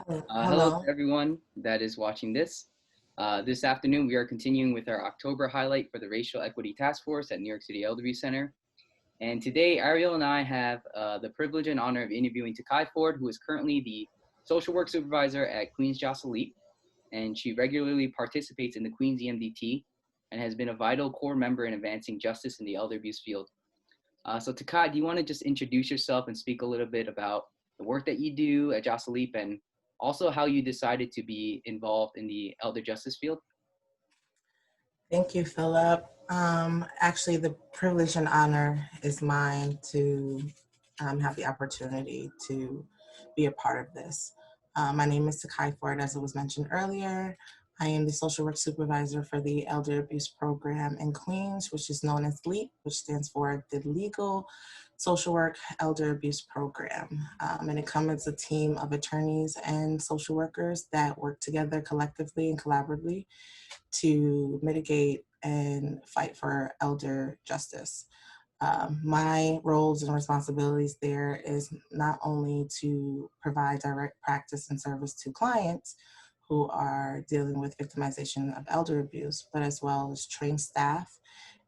Hello Hello. to everyone that is watching this. This afternoon, we are continuing with our October highlight for the Racial Equity Task Force at New York City Elder Abuse Center. And today, Ariel and I have the privilege and honor of interviewing Takai Forde, who is currently the Social Work Supervisor at Queens JASA Legal, and she regularly participates in the Queens EMDT and has been a vital core member in advancing justice in the elder abuse field. So Takai, do you want to just introduce yourself and speak a little bit about the work that you do at JASA Leap and also how you decided to be involved in the elder justice field? Thank you, Phillip. Actually, the privilege and honor is mine to have the opportunity to be a part of this. My name is Takai Forde, as it was mentioned earlier. I am the social work supervisor for the elder abuse program in Queens, which is known as LEAP, which stands for the Legal Social Work Elder Abuse Program. And it comes as a team of attorneys and social workers that work together collectively and collaboratively to mitigate and fight for elder justice. My roles and responsibilities there is not only to provide direct practice and service to clients who are dealing with victimization of elder abuse, but as well as train staff.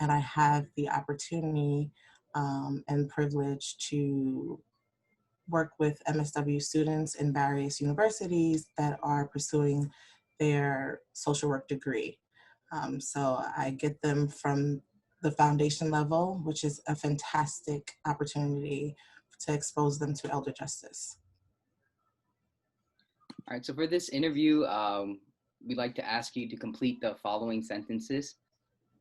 And I have the opportunity and privilege to work with MSW students in various universities that are pursuing their social work degree. So I get them from the foundation level, which is a fantastic opportunity to expose them to elder justice. All right, so for this interview, we'd like to ask you to complete the following sentences.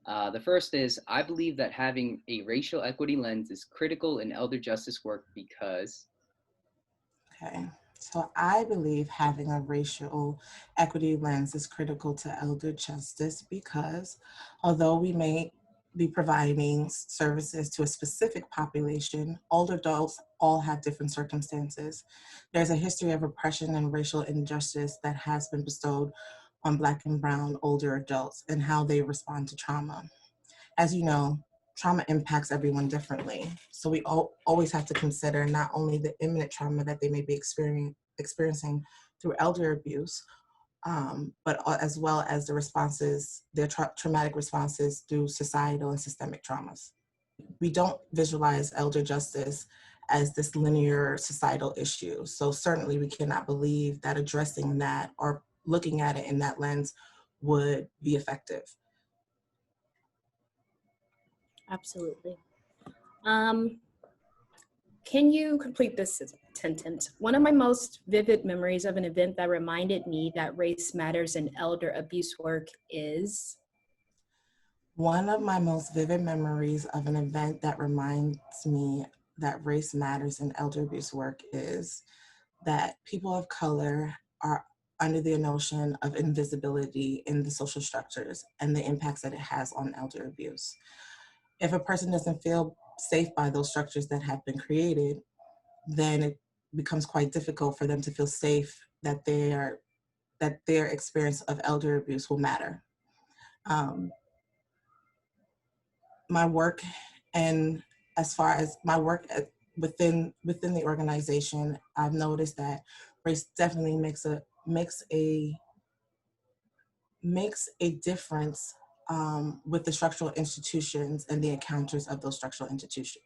The first is, I believe that having a racial equity lens is critical in elder justice work because. Okay, so I believe having a racial equity lens is critical to elder justice because although we may be providing services to a specific population, older adults all have different circumstances. There's a history of oppression and racial injustice that has been bestowed on Black and Brown older adults and how they respond to trauma. As you know, trauma impacts everyone differently. So we always have to consider not only the imminent trauma that they may be experiencing through elder abuse, but as well as the responses, their traumatic responses through societal and systemic traumas. We don't visualize elder justice as this linear societal issue. So certainly we cannot believe that addressing that or looking at it in that lens would be effective. Absolutely. Can you complete this sentence? One of my most vivid memories of an event that reminded me that race matters in elder abuse work is? One of my most vivid memories of an event that reminds me that race matters in elder abuse work is that people of color are under the notion of invisibility in the social structures and the impacts that it has on elder abuse. If a person doesn't feel safe by those structures that have been created, then it becomes quite difficult for them to feel safe that their experience of elder abuse will matter. My work, and as far as my work within the organization, I've noticed that race definitely makes a difference with the structural institutions and the encounters of those structural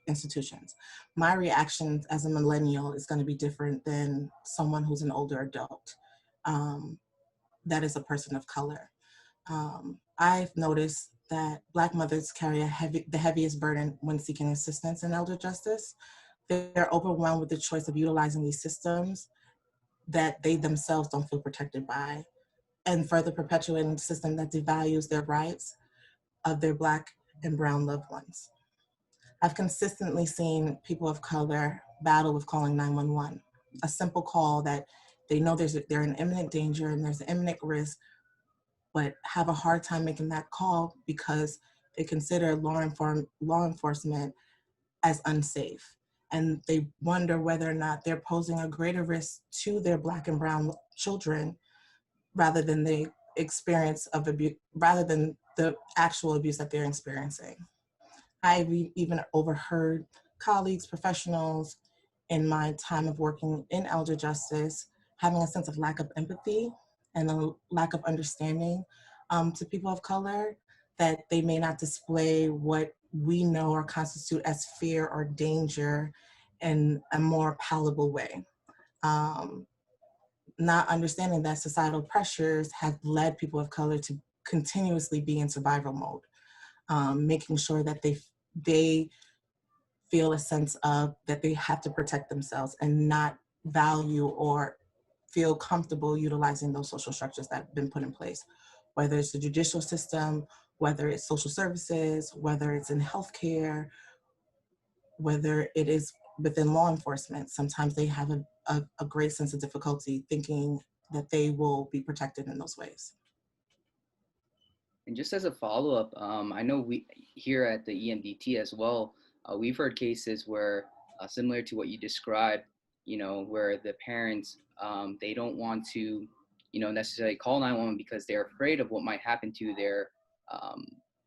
institutions. My reaction as a millennial is going to be different than someone who's an older adult that is a person of color. I've noticed that Black mothers carry the heaviest burden when seeking assistance in elder justice. They're overwhelmed with the choice of utilizing these systems that they themselves don't feel protected by, and further perpetuating a system that devalues their rights of their Black and Brown loved ones. I've consistently seen people of color battle with calling 911, a simple call that they know they're in imminent danger and there's an imminent risk, but have a hard time making that call because they consider law enforcement as unsafe. And they wonder whether or not they're posing a greater risk to their Black and Brown children rather than the experience of abuse, rather than the actual abuse that they're experiencing. I've even overheard colleagues, professionals in my time of working in elder justice having a sense of lack of empathy and a lack of understanding to people of color, that they may not display what we know or constitute as fear or danger in a more palatable way. Not understanding that societal pressures have led people of color to continuously be in survival mode, making sure that they feel a sense of that they have to protect themselves and not value or feel comfortable utilizing those social structures that have been put in place, whether it's the judicial system, whether it's social services, whether it's in healthcare, whether it is within law enforcement. Sometimes they have a great sense of difficulty thinking that they will be protected in those ways. And just as a follow-up, I know we here at the EMDT as well, we've heard cases where similar to what you described, where the parents, they don't want to, necessarily call 911 because they're afraid of what might happen to their um,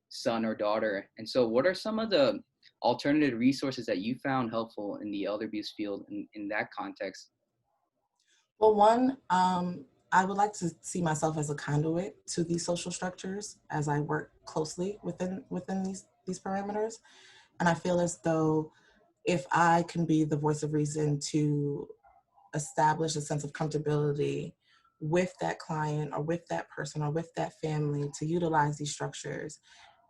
son or daughter. And so what are some of the alternative resources that you found helpful in the elder abuse field in that context? Well, one, I would like to see myself as a conduit to these social structures as I work closely within these parameters. And I feel as though if I can be the voice of reason to establish a sense of comfortability with that client or with that person or with that family to utilize these structures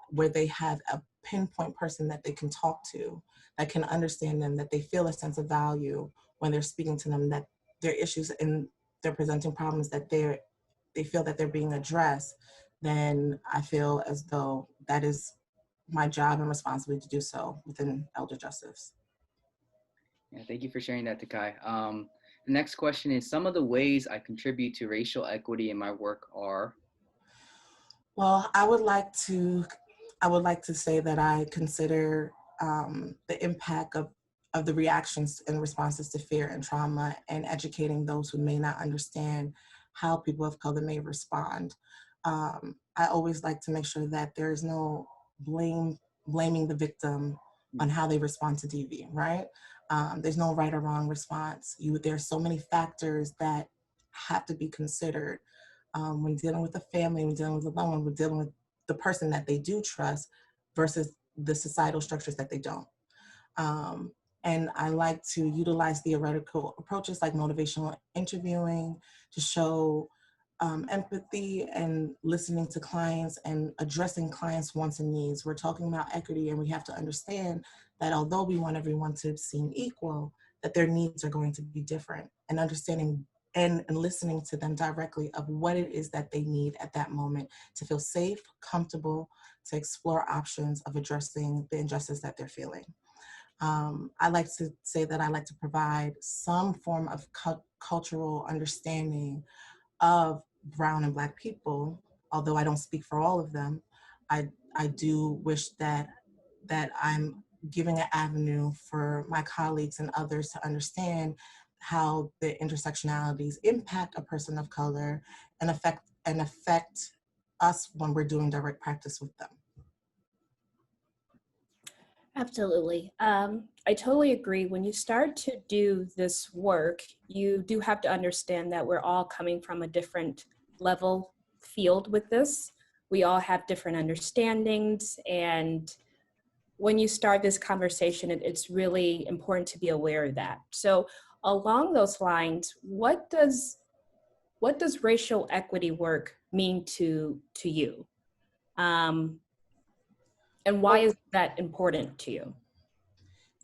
where they have a pinpoint person that they can talk to, that can understand them, that they feel a sense of value when they're speaking to them, that their issues and they're presenting problems that they feel that they're being addressed, then I feel as though that is my job and responsibility to do so within elder justice. Yeah, thank you for sharing that, Takai. The next question is, some of the ways I contribute to racial equity in my work are? Well, I would like to say that I consider the impact of the reactions and responses to fear and trauma and educating those who may not understand how people of color may respond. I always like to make sure that there is no blaming the victim on how they respond to DV, right? There's no right or wrong response. There's so many factors that have to be considered when dealing with a family, when dealing with a loved one, when dealing with the person that they do trust versus the societal structures that they don't. And I like to utilize theoretical approaches like motivational interviewing to show empathy and listening to clients and addressing clients' wants and needs. We're talking about equity, and we have to understand that although we want everyone to seem equal, that their needs are going to be different, and understanding and listening to them directly of what it is that they need at that moment to feel safe, comfortable, to explore options of addressing the injustice that they're feeling. I like to say that I like to provide some form of cultural understanding of Brown and Black people, although I don't speak for all of them. I do wish that I'm giving an avenue for my colleagues and others to understand how the intersectionalities impact a person of color and affect us when we're doing direct practice with them. Absolutely. I totally agree. When you start to do this work, you do have to understand that we're all coming from a different level field with this. We all have different understandings. And when you start this conversation, it's really important to be aware of that. So along those lines, what does racial equity work mean to you? And why is that important to you?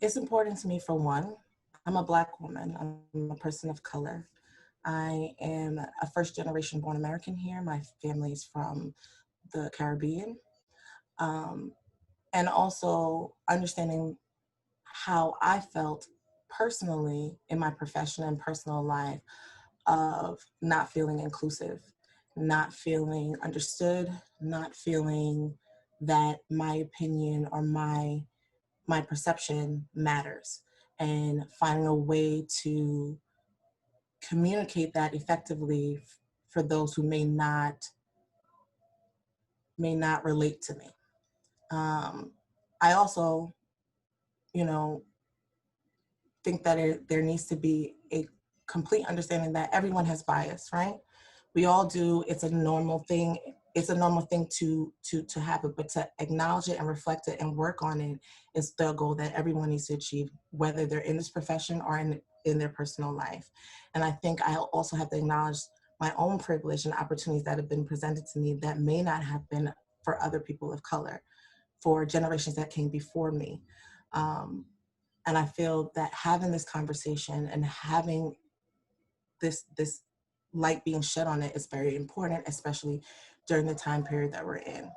It's important to me for one, I'm a Black woman, I'm a person of color. I am a first generation born American here. My family is from the Caribbean. And also understanding how I felt personally in my profession and personal life of not feeling inclusive, not feeling understood, not feeling that my opinion or my perception matters, and finding a way to communicate that effectively for those who may not relate to me. I also, think that there needs to be complete understanding that everyone has bias, right? We all do. It's a normal thing. It's a normal thing to have it, but to acknowledge it and reflect it and work on it is the goal that everyone needs to achieve, whether they're in this profession or in their personal life. And I think I also have to acknowledge my own privilege and opportunities that have been presented to me that may not have been for other people of color, for generations that came before me. And I feel that having this conversation and having this light being shed on it is very important, especially during the time period that we're in.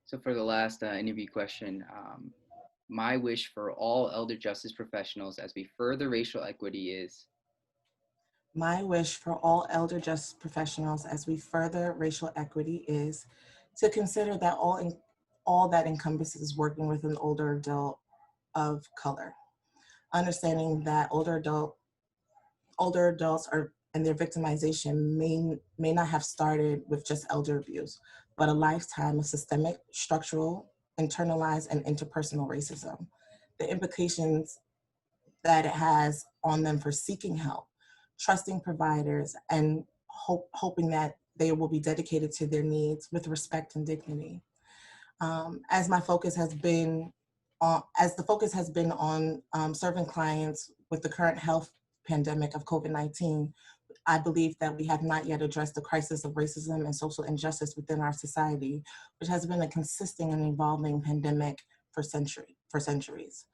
So for the last interview question, my wish for all elder justice professionals as we further racial equity is? My wish for all elder justice professionals as we further racial equity is to consider that all that encompasses working with an older adult of color. Understanding that older adults are and their victimization may not have started with just elder abuse, but a lifetime of systemic, structural, internalized, and interpersonal racism. The implications that it has on them for seeking help, trusting providers, and hoping that they will be dedicated to their needs with respect and dignity. As the focus has been on serving clients with the current health pandemic of COVID-19, I believe that we have not yet addressed the crisis of racism and social injustice within our society, which has been a consistent and evolving pandemic for centuries.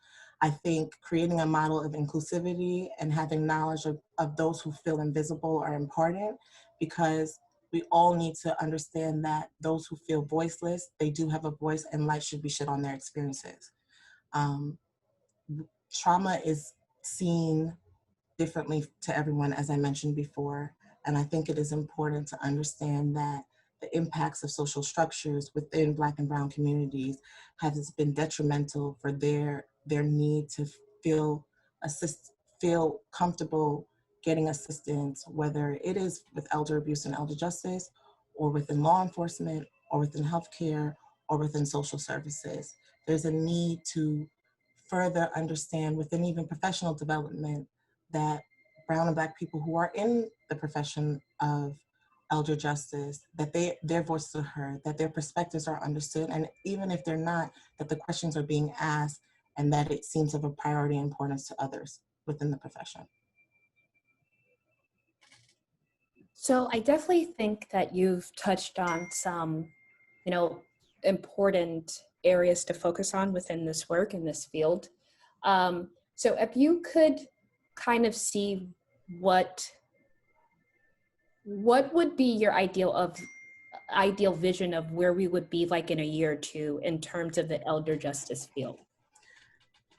I think creating a model of inclusivity and having knowledge of those who feel invisible are important, because we all need to understand that those who feel voiceless, they do have a voice, and light should be shed on their experiences. Trauma is seen differently to everyone, as I mentioned before. And I think it is important to understand that the impacts of social structures within Black and Brown communities has been detrimental for their need to feel comfortable getting assistance, whether it is with elder abuse and elder justice, or within law enforcement, or within healthcare, or within social services. There's a need to further understand within even professional development that Brown and Black people who are in the profession of elder justice, that their voices are heard, that their perspectives are understood, and even if they're not, that the questions are being asked, and that it seems of a priority importance to others within the profession. So I definitely think that you've touched on some, important areas to focus on within this work in this field. So if you could kind of see what would be your ideal vision of where we would be like in a year or two in terms of the elder justice field?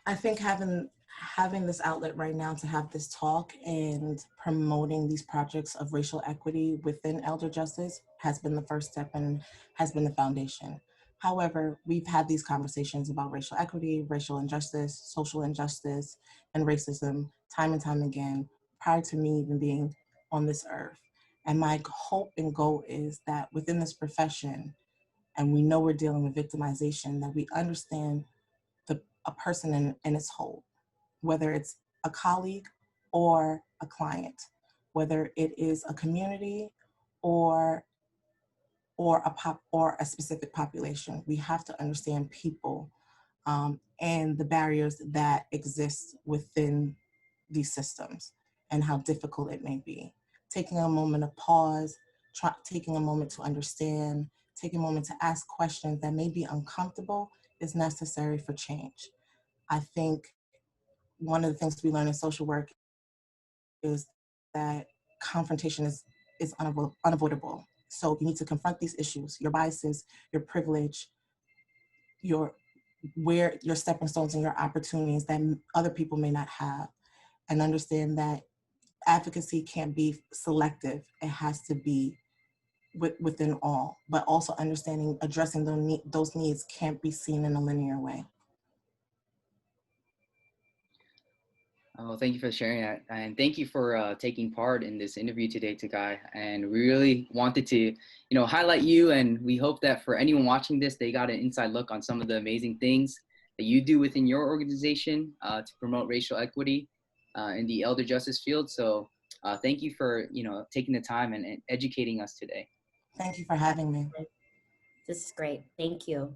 I think having this outlet right now to have this talk and promoting these projects of racial equity within elder justice has been the first step and has been the foundation. However, we've had these conversations about racial equity, racial injustice, social injustice, and racism time and time again prior to me even being on this earth. And my hope and goal is that within this profession, and we know we're dealing with victimization, that we understand a person in its whole, whether it's a colleague or a client, whether it is a community or a specific population. We have to understand people and the barriers that exist within these systems and how difficult it may be. Taking a moment of pause, taking a moment to understand, taking a moment to ask questions that may be uncomfortable is necessary for change. I think one of the things we learn in social work is that confrontation is unavoidable. So you need to confront these issues, your biases, your privilege, your stepping stones and your opportunities that other people may not have, and understand that advocacy can't be selective. It has to be within all, but also understanding addressing those needs can't be seen in a linear way. Oh, thank you for sharing that. And thank you for taking part in this interview today, Takai. And we really wanted to, highlight you. And we hope that for anyone watching this, they got an inside look on some of the amazing things that you do within your organization to promote racial equity in the elder justice field. So thank you for, taking the time and educating us today. Thank you for having me. This is great. Thank you.